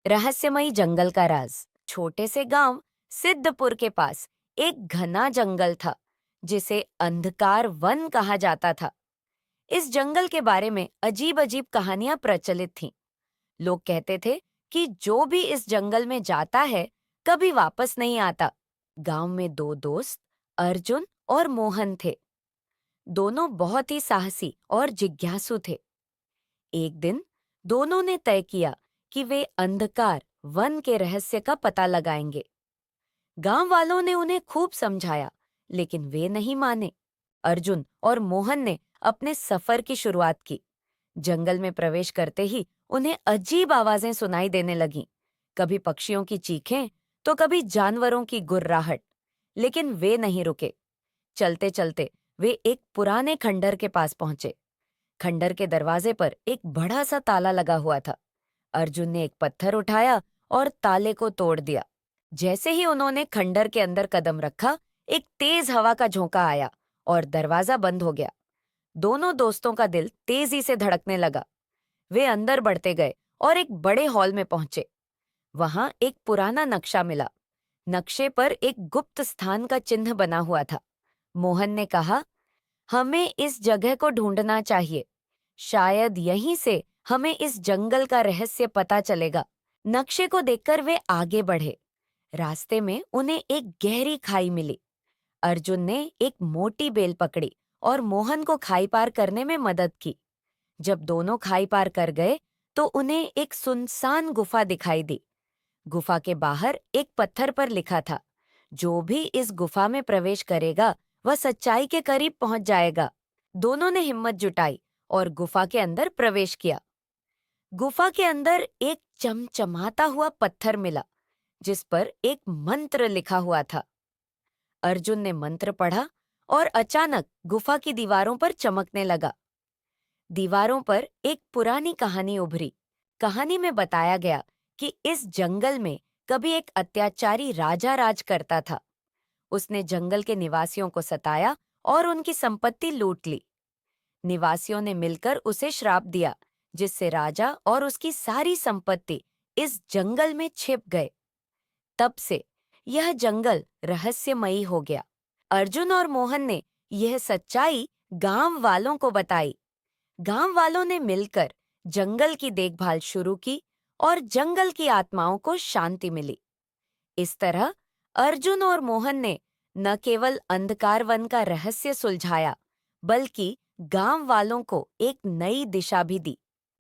रहस्यमयी जंगल का राज। छोटे से गांव सिद्धपुर के पास एक घना जंगल था जिसे अंधकार वन कहा जाता था। इस जंगल के बारे में अजीब अजीब कहानियां प्रचलित थीं। लोग कहते थे कि जो भी इस जंगल में जाता है कभी वापस नहीं आता। गांव में दो दोस्त अर्जुन और मोहन थे। दोनों बहुत ही साहसी और जिज्ञासु थे। एक दिन दोनों ने तय किया कि वे अंधकार वन के रहस्य का पता लगाएंगे। गांव वालों ने उन्हें खूब समझाया, लेकिन वे नहीं माने। अर्जुन और मोहन ने अपने सफर की शुरुआत की। जंगल में प्रवेश करते ही उन्हें अजीब आवाजें सुनाई देने लगीं। कभी पक्षियों की चीखें तो कभी जानवरों की गुर्राहट। लेकिन वे नहीं रुके। चलते चलते वे एक पुराने खंडर के पास पहुंचे। खंडर के दरवाजे पर एक बड़ा सा ताला लगा हुआ था। अर्जुन ने एक पत्थर उठाया और ताले को तोड़ दिया। जैसे ही उन्होंने खंडर के अंदर कदम रखा, एक तेज हवा का झोंका आया और दरवाजा बंद हो गया। दोनों दोस्तों का दिल तेजी से धड़कने लगा। वे अंदर बढ़ते गए और एक बड़े हॉल में पहुंचे। वहां एक पुराना नक्शा मिला। नक्शे पर एक गुप्त स्थान का चिन्ह बना हुआ था। मोहन ने कहा, हमें इस जगह को ढूंढना चाहिए। शायद यहीं से हमें इस जंगल का रहस्य पता चलेगा। नक्शे को देखकर वे आगे बढ़े। रास्ते में उन्हें एक गहरी खाई मिली। अर्जुन ने एक मोटी बेल पकड़ी और मोहन को खाई पार करने में मदद की। जब दोनों खाई पार कर गए तो उन्हें एक सुनसान गुफा दिखाई दी। गुफा के बाहर एक पत्थर पर लिखा था, जो भी इस गुफा में प्रवेश करेगा वह सच्चाई के करीब पहुंच जाएगा। दोनों ने हिम्मत जुटाई और गुफा के अंदर प्रवेश किया। गुफा के अंदर एक चमचमाता हुआ पत्थर मिला, जिस पर एक मंत्र लिखा हुआ था। अर्जुन ने मंत्र पढ़ा और अचानक गुफा की दीवारों पर चमकने लगा। दीवारों पर एक पुरानी कहानी उभरी। कहानी में बताया गया कि इस जंगल में कभी एक अत्याचारी राजा राज करता था। उसने जंगल के निवासियों को सताया और उनकी संपत्ति लूट ली। निवासियों ने मिलकर उसे श्राप दिया, जिससे राजा और उसकी सारी संपत्ति इस जंगल में छिप गए। तब से यह जंगल रहस्यमयी हो गया। अर्जुन और मोहन ने यह सच्चाई गांव वालों को बताई। गांव वालों ने मिलकर जंगल की देखभाल शुरू की और जंगल की आत्माओं को शांति मिली। इस तरह अर्जुन और मोहन ने न केवल अंधकार वन का रहस्य सुलझाया, बल्कि गांव वालों को एक नई दिशा भी दी।